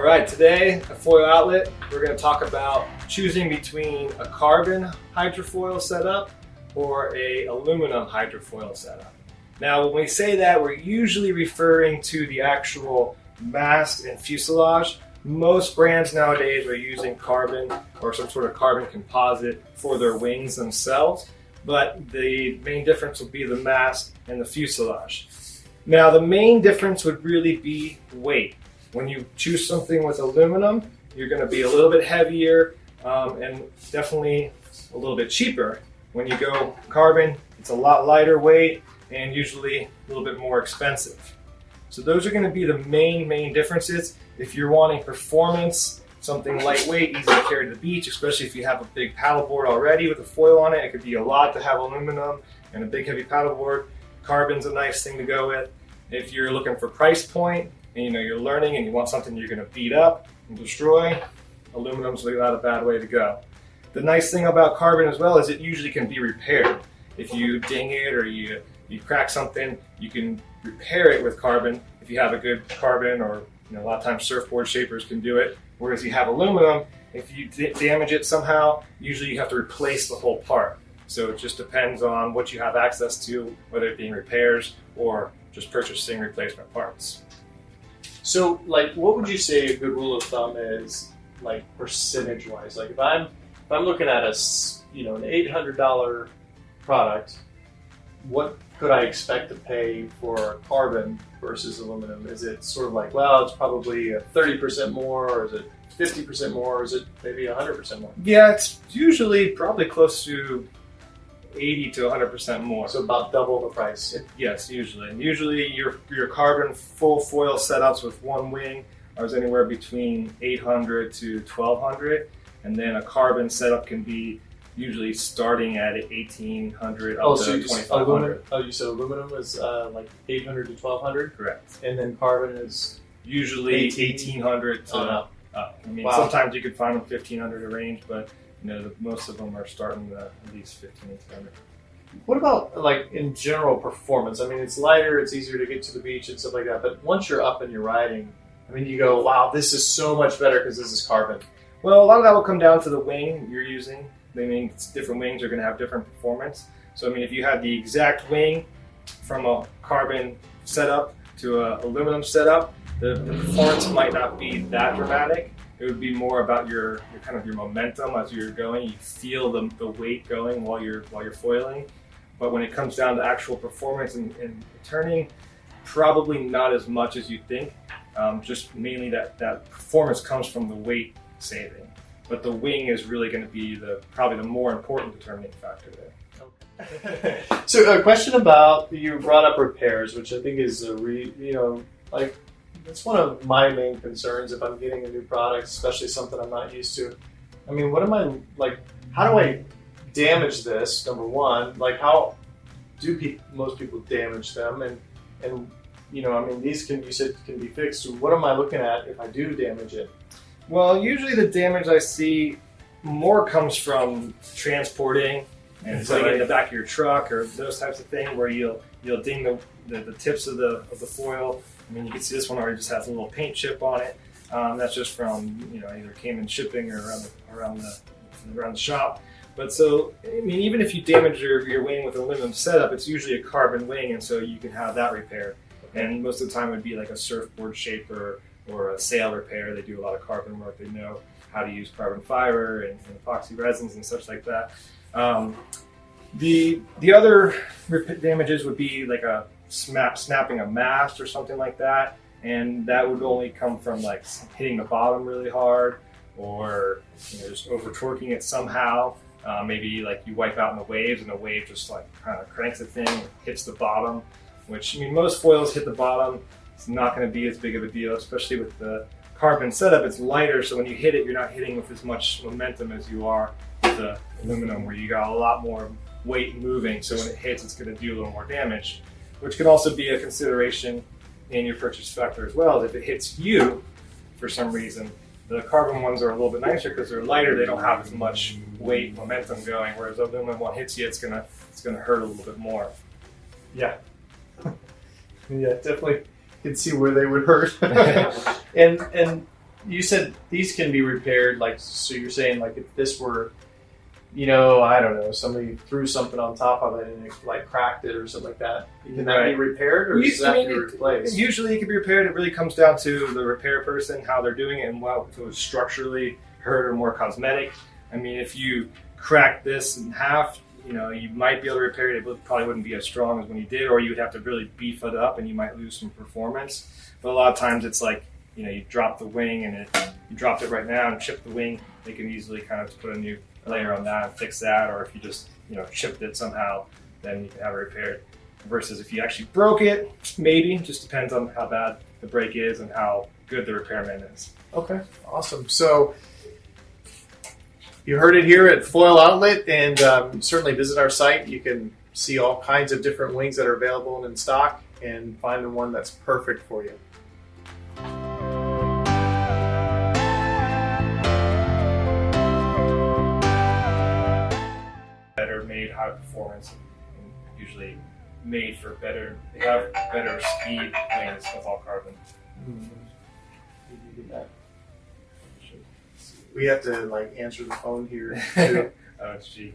Alright, today at Foil Outlet, we're going to talk about choosing between a carbon hydrofoil setup or a aluminum hydrofoil setup. Now, when we say that, we're usually referring to the actual mast and fuselage. Most brands nowadays are using carbon or some sort of carbon composite for their wings themselves, but the main difference will be the mast and the fuselage. Now, the main difference would really be weight. When you choose something with aluminum, you're going to be a little bit heavier and definitely a little bit cheaper. When you go carbon, it's a lot lighter weight and usually a little bit more expensive. So those are going to be the main differences. If you're wanting performance, something lightweight, easy to carry to the beach, especially if you have a big paddleboard already with a foil on it, it could be a lot to have aluminum and a big heavy paddleboard. Carbon's a nice thing to go with. If you're looking for price point, and you're learning and you want something you're going to beat up and destroy, aluminum's not a bad way to go. The nice thing about carbon as well is it usually can be repaired. If you ding it or you crack something, you can repair it with carbon if you have a good carbon, or a lot of times surfboard shapers can do it. Whereas you have aluminum, if you damage it somehow, usually you have to replace the whole part. So it just depends on what you have access to, whether it being repairs or just purchasing replacement parts. So, what would you say a good rule of thumb is, percentage-wise? If I'm looking at an $800 product, what could I expect to pay for carbon versus aluminum? Is it sort of it's probably 30% more, or is it 50% more, or is it maybe 100% more? Yeah, it's usually probably close to 80 to 100% more. So about double the price. Yes, usually. Usually your carbon full foil setups with one wing are anywhere between $800 to $1,200, and then a carbon setup can be usually starting at $1,800 up to $2,500. You said aluminum is $800 to $1,200? Correct. And then carbon is usually $1,800 to up. I mean, sometimes you could find them $1,500 a range, but most of them are starting at least $1,500. What about in general performance? I mean, it's lighter, it's easier to get to the beach and stuff like that. But once you're up and you're riding, I mean, you go, wow, this is so much better because this is carbon. Well, a lot of that will come down to the wing you're using. I mean, different wings are going to have different performance. So, I mean, if you had the exact wing from a carbon setup to an aluminum setup, the performance might not be that dramatic. It would be more about your momentum as you're going. You feel the weight going while you're foiling. But when it comes down to actual performance and turning, probably not as much as you think. Just mainly that performance comes from the weight saving. But the wing is really going to be probably the more important determining factor there. Okay. So a question about, you brought up repairs, which I think is it's one of my main concerns if I'm getting a new product, especially something I'm not used to. I mean, how do I damage this, number one? How do most people damage them? And these you said can be fixed. So what am I looking at if I do damage it? Well, usually the damage I see more comes from transporting and putting it in the back of your truck or those types of things where you'll ding the tips of the foil. I mean, you can see this one already just has a little paint chip on it. That's just from either came in shipping or around the shop. But so, I mean, even if you damage your wing with an aluminum setup, it's usually a carbon wing, and so you can have that repaired. And most of the time, it would be like a surfboard shaper or a sail repair. They do a lot of carbon work. They know how to use carbon fiber and epoxy resins and such like that. The other damages would be like a snapping a mast or something like that, and that would only come from hitting the bottom really hard or just over torquing it somehow. Maybe you wipe out in the waves and the wave just kind of cranks the thing and hits the bottom, which, I mean, most foils hit the bottom. It's not going to be as big of a deal, especially with the carbon setup. It's lighter, so when you hit it, you're not hitting with as much momentum as you are with the aluminum, where you got a lot more weight moving, so when it hits, it's going to do a little more damage, which can also be a consideration in your purchase factor as well. If it hits you for some reason, the carbon ones are a little bit nicer because they're lighter. They don't have as much weight, momentum going, whereas the aluminum one hits you, it's gonna hurt a little bit more. Yeah. Yeah, definitely can see where they would hurt. And you said these can be repaired. Like, so you're saying like if this were, you know, I don't know, somebody threw something on top of it and it like cracked it or something like that. Can that be repaired, or does that have to be replaced? Usually it can be repaired. It really comes down to the repair person, how they're doing it, and if it was structurally hurt or more cosmetic. I mean, if you crack this in half, you know, you might be able to repair it. It probably wouldn't be as strong as when you did, or you would have to really beef it up and you might lose some performance. But a lot of times it's like, you know, you drop the wing and you dropped it right now and chipped the wing. They can easily kind of put a new layer on that and fix that. Or if you just, you know, chipped it somehow, then you can have it repaired. Versus if you actually broke it, maybe. Just depends on how bad the break is and how good the repairman is. Okay, awesome. So you heard it here at Foil Outlet, and certainly visit our site. You can see all kinds of different wings that are available and in stock, and find the one that's perfect for you. Better made, high performance, and usually made for better. They have better speed wings with all carbon. We have to like answer the phone here too. Oh, gee.